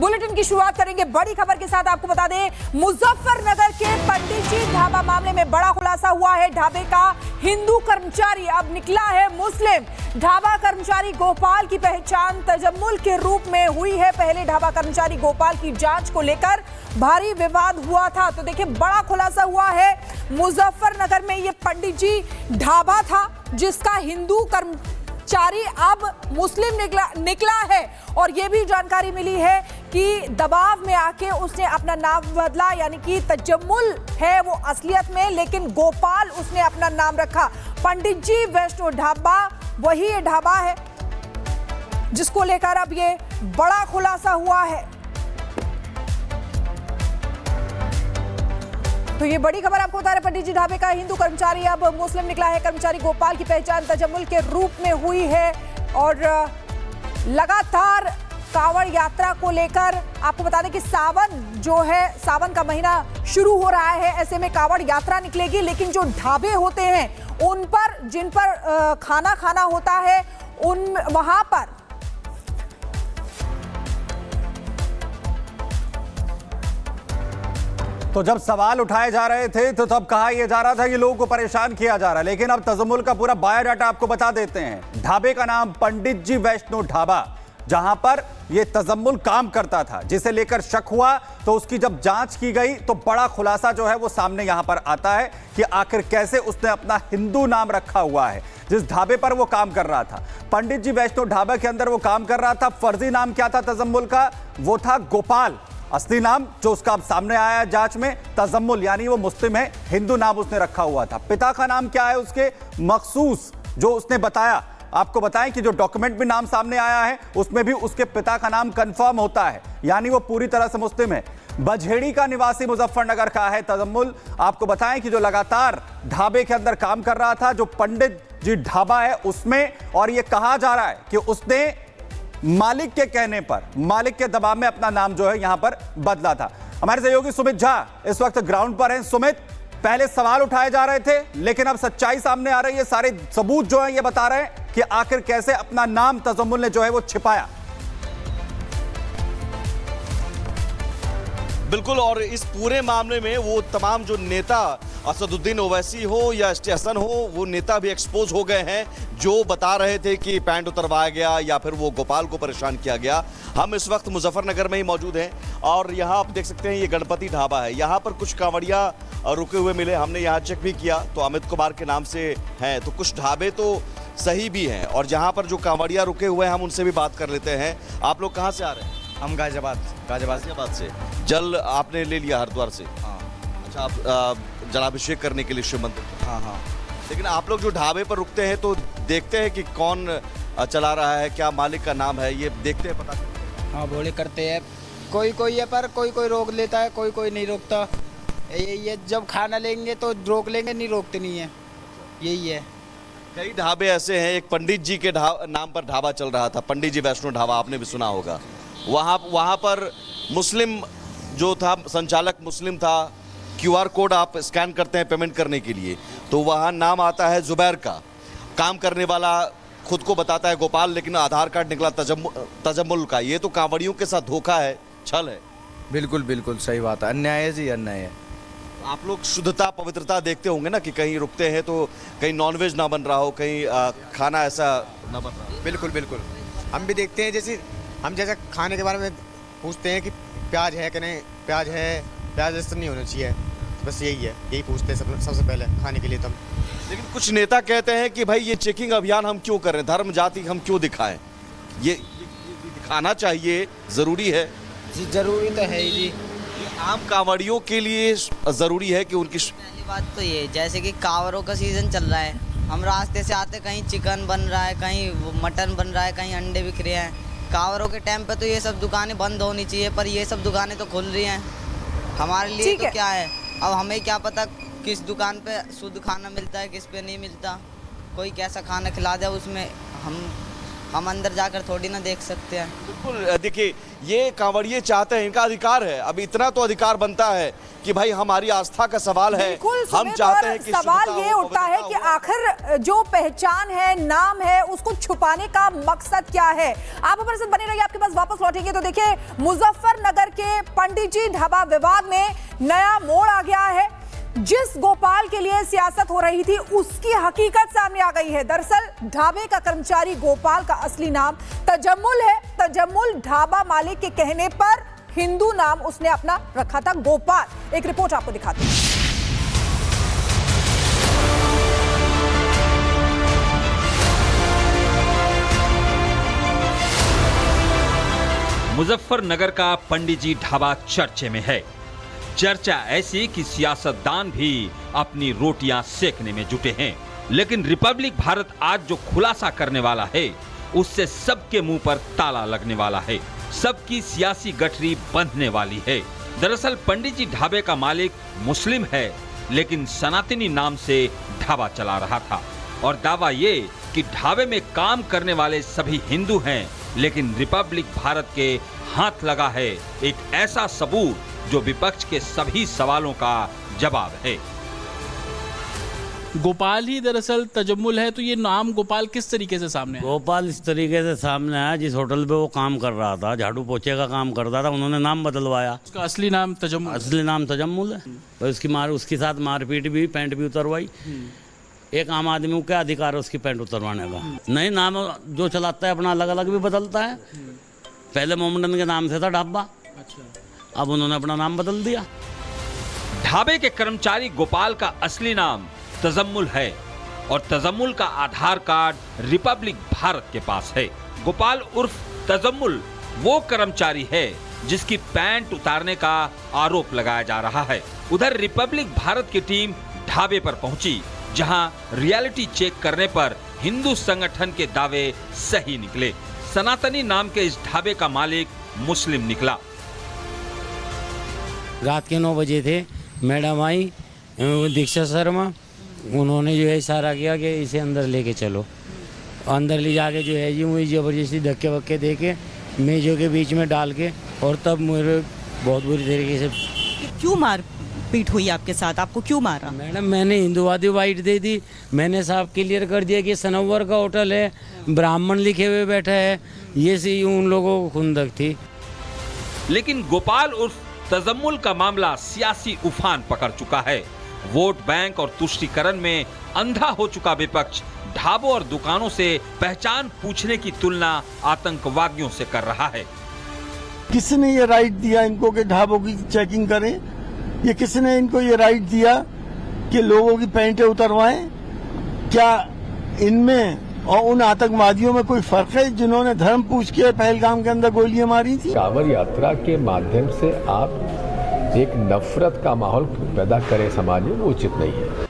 Bulletin की शुरुआत करेंगे बड़ी खबर के साथ। आपको बता दें, मुजफ्फरनगर के पंडित जी ढाबा मामले में बड़ा खुलासा हुआ है। ढाबे का हिंदू कर्मचारी अब निकला है मुस्लिम। ढाबा कर्मचारी गोपाल की पहचान तजम्मुल के रूप में हुई है। पहले ढाबा कर्मचारी गोपाल की जांच को लेकर भारी विवाद हुआ था, तो देखिए बड़ा खुलासा हुआ है। मुजफ्फरनगर में ये पंडित जी ढाबा था जिसका हिंदू कर्मचारी अब मुस्लिम निकला है। और यह भी जानकारी मिली है कि दबाव में आके उसने अपना नाम बदला, यानी कि तजम्मुल है वो असलियत में, लेकिन गोपाल उसने अपना नाम रखा। पंडित जी वैष्णो ढाबा वही ये ढाबा है जिसको लेकर अब ये बड़ा खुलासा हुआ है। तो ये बड़ी खबर आपको बता रहे, पंडित जी ढाबे का हिंदू कर्मचारी अब मुस्लिम निकला है। कर्मचारी गोपाल की पहचान तजम्मुल के रूप में हुई है। और लगातार कांवड़ यात्रा को लेकर आपको बता दें कि सावन जो है, सावन का महीना शुरू हो रहा है, ऐसे में कांवड़ यात्रा निकलेगी। लेकिन जो ढाबे होते हैं उन पर, जिन पर खाना खाना होता है, उन वहां पर तो जब सवाल उठाए जा रहे थे तो तब कहा यह जा रहा था कि लोगों को परेशान किया जा रहा है, लेकिन अब तजम्मुल का पूरा बायोडाटा आपको बता देते हैं। ढाबे का नाम पंडित जी वैष्णो ढाबा, जहां पर यह तजम्मुल काम करता था, जिसे लेकर शक हुआ तो उसकी जब जांच की गई तो बड़ा खुलासा जो है वो सामने यहां पर आता है कि आखिर कैसे उसने अपना हिंदू नाम रखा हुआ है जिस ढाबे पर वो काम कर रहा था। पंडित जी वैष्णो ढाबा के अंदर वो काम कर रहा था। फर्जी नाम क्या था तजम्मुल का? वो था गोपाल। असली नाम जो उसका अब सामने आया है जांच में, तजम्मुल, यानी वो मुस्लिम है, हिंदू नाम उसने रखा हुआ था। पिता का नाम क्या है उसके? मखसूस, जो उसने बताया। आपको बताएं कि जो डॉक्यूमेंट में नाम सामने आया है उसमें भी उसके पिता का नाम कंफर्म होता है, यानी वो पूरी तरह से मुस्लिम है। बझेड़ी का निवासी मुजफ्फरनगर का है तजम्मुल। आपको बताएं कि जो लगातार ढाबे के अंदर काम कर रहा था, जो पंडित जी ढाबा है उसमें, और ये कहा जा रहा है कि उसने मालिक के कहने पर, मालिक के दबाव में अपना नाम जो है यहां पर बदला था। हमारे सहयोगी सुमित झा इस वक्त ग्राउंड पर हैं। सुमित, पहले सवाल उठाए जा रहे थे लेकिन अब सच्चाई सामने आ रही है। सारे सबूत जो है ये बता रहे हैं कि आखिर कैसे अपना नाम तजम्मुल ने जो है वो छिपाया। बिल्कुल, और इस पूरे मामले में वो तमाम जो नेता असदुद्दीन ओवैसी हो या स्टेशन हो, वो नेता भी एक्सपोज हो गए हैं जो बता रहे थे कि पैंट उतरवाया गया या फिर वो गोपाल को परेशान किया गया। हम इस वक्त मुजफ्फरनगर में ही मौजूद हैं और यहाँ आप देख सकते हैं ये गणपति ढाबा है। यहाँ पर कुछ कांवड़िया रुके हुए मिले, हमने यहाँ चेक भी किया तो अमित कुमार के नाम से हैं, तो कुछ ढाबे तो सही भी हैं। और जहाँ पर जो कांवड़िया रुके हुए हैं हम उनसे भी बात कर लेते हैं। आप लोग कहाँ से आ रहे हैं? हम गाजियाबाद से। जल आपने ले लिया हरिद्वार से? हाँ। अच्छा, आप जलाभिषेक करने के लिए शिव मंदिर? हाँ हाँ। लेकिन आप लोग जो ढाबे पर रुकते हैं तो देखते हैं कि कौन चला रहा है, क्या मालिक का नाम है, ये देखते हैं, पता करते हैं? हाँ, बोले करते हैं। कोई कोई है पर कोई कोई रोक लेता है, कोई कोई नहीं रोकता। ये जब खाना लेंगे तो रोक लेंगे, नहीं रोकते नहीं है, यही है। कई ढाबे ऐसे हैं, एक पंडित जी के नाम पर ढाबा चल रहा था, पंडित जी वैष्णो ढाबा, आपने भी सुना होगा। वहाँ पर मुस्लिम जो था, संचालक मुस्लिम था। QR कोड आप स्कैन करते हैं पेमेंट करने के लिए, तो वहाँ नाम आता है जुबैर का। काम करने वाला खुद को बताता है गोपाल, लेकिन आधार कार्ड निकला तजम्मुल का। ये तो कांवड़ियों के साथ धोखा है, छल है। बिल्कुल बिल्कुल सही बात है, अन्याय है जी, अन्याय है। आप लोग शुद्धता पवित्रता देखते होंगे ना कि कहीं रुकते हैं तो कहीं नॉनवेज ना बन रहा हो, कहीं खाना ऐसा ना बन रहा हो। बिल्कुल बिल्कुल, हम भी देखते हैं। जैसे हम जैसा खाने के बारे में पूछते हैं कि प्याज है कि नहीं, प्याज है, प्याज ऐसा नहीं होना चाहिए, बस यही है, यही पूछते हैं सबसे पहले खाने के लिए तब। लेकिन कुछ नेता कहते हैं कि भाई ये चेकिंग अभियान हम क्यों कर रहे हैं, धर्म जाति हम क्यों दिखाएं, ये दिखाना चाहिए, ज़रूरी है जी। ज़रूरी तो है ही जी, आम कांवड़ियों के लिए ज़रूरी है कि उनकी। पहली बात तो ये, जैसे कि कांवरों का सीज़न चल रहा है, हम रास्ते से आते, कहीं चिकन बन रहा है, कहीं मटन बन रहा है, कहीं अंडे बिक रहे हैं। कांवरों के टाइम पे तो ये सब दुकानें बंद होनी चाहिए, पर ये सब दुकानें तो खुल रही हैं। हमारे लिए तो क्या है, अब हमें क्या पता किस दुकान पे शुद्ध खाना मिलता है, किस पे नहीं मिलता। कोई कैसा खाना खिला दे उसमें हम हम अंदर जाकर थोड़ी ना देख सकते हैं। बिल्कुल, देखिए ये कांवड़िए चाहते हैं, इनका अधिकार है। अब इतना तो अधिकार बनता है कि भाई हमारी आस्था का सवाल है, बिल्कुल हम चाहते हैं कि सवाल शुद्धता ये हो, उठता है पवित्रता कि हो। आखिर जो पहचान है, नाम है, उसको छुपाने का मकसद क्या है। आप हमारे साथ बने रहिए, आपके पास वापस लौटेंगे। तो देखिए, मुजफ्फरनगर के पंडित जी ढाबा विवाद में नया मोड़ आ गया है। जिस गोपाल के लिए सियासत हो रही थी, उसकी हकीकत सामने आ गई है। दरअसल ढाबे का कर्मचारी गोपाल का असली नाम तजम्मुल है। तजम्मुल ढाबा मालिक के कहने पर हिंदू नाम उसने अपना रखा था, गोपाल। एक रिपोर्ट आपको दिखाते हैं। मुजफ्फरनगर का पंडित जी ढाबा चर्चे में है। चर्चा ऐसी कि सियासतदान भी अपनी रोटियां सेकने में जुटे हैं। लेकिन रिपब्लिक भारत आज जो खुलासा करने वाला है, उससे सबके मुंह पर ताला लगने वाला है, सबकी सियासी गठरी बंधने वाली है। दरअसल पंडित जी ढाबे का मालिक मुस्लिम है, लेकिन सनातनी नाम से ढाबा चला रहा था। और दावा ये कि ढाबे में काम करने वाले सभी हिंदू हैं, लेकिन रिपब्लिक भारत के हाथ लगा है एक ऐसा सबूत जो विपक्ष के सभी सवालों का जवाब है। गोपाल ही दरअसल तजम्मुल है, तो ये नाम गोपाल किस तरीके से सामने है? गोपाल इस तरीके से सामने आया, जिस होटल पे वो काम कर रहा था, झाड़ू पोछे का काम करता था, उन्होंने नाम बदलवाया। उसका असली नाम तजम्मुल? असली नाम तजम्मुल है। तो उसके साथ मारपीट भी, पैंट भी उतरवाई। एक आम आदमी को क्या अधिकार है उसकी पैंट उतरवाने का? नहीं, नाम जो चलाता है अपना अलग अलग भी बदलता है। पहले मोमडन के नाम से था ढाबा, अब उन्होंने अपना नाम बदल दिया। ढाबे के कर्मचारी गोपाल का असली नाम तजम्मुल है और तजम्मुल का आधार कार्ड रिपब्लिक भारत के पास है। गोपाल उर्फ तजम्मुल वो कर्मचारी है जिसकी पैंट उतारने का आरोप लगाया जा रहा है। उधर रिपब्लिक भारत की टीम ढाबे पर पहुंची, जहां रियलिटी चेक करने पर हिंदू संगठन के दावे सही निकले। सनातनी नाम के इस ढाबे का मालिक मुस्लिम निकला। रात के 9 बजे थे, मैडम आई दीक्षा शर्मा, उन्होंने जो है इशारा किया कि इसे अंदर लेके चलो। अंदर ले जाके जो है यूँ ही जबरदस्ती धक्के वक्के दे के मेजों के बीच में डाल के, और तब मुझे बहुत बुरी तरीके से। क्यों मार पीट हुई आपके साथ? आपको क्यों मारा? मैडम, मैंने हिंदुवादी वाइट दे दी। मैंने साफ क्लियर कर दिया कि सनोवर का होटल है, ब्राह्मण लिखे हुए बैठा है। ये सी उन लोगों को खुंदक थी। लेकिन गोपाल उर्फ तजम्मुल का मामला सियासी उफान पकड़ चुका है। वोट बैंक और तुष्टीकरण में अंधा हो चुका विपक्ष ढाबों और दुकानों से पहचान पूछने की तुलना आतंकवादियों से कर रहा है। किसने ये राइट दिया इनको कि ढाबों की चेकिंग करें? ये किसने इनको ये राइट दिया कि लोगों की पैंटें उतरवाएं? क्या इनमें और उन आतंकवादियों में कोई फर्क है जिन्होंने धर्म पूछ के पहलगाम के अंदर गोलियां मारी थी? कांवड़ यात्रा के माध्यम से आप एक नफरत का माहौल पैदा करें समाज में, वो उचित नहीं है।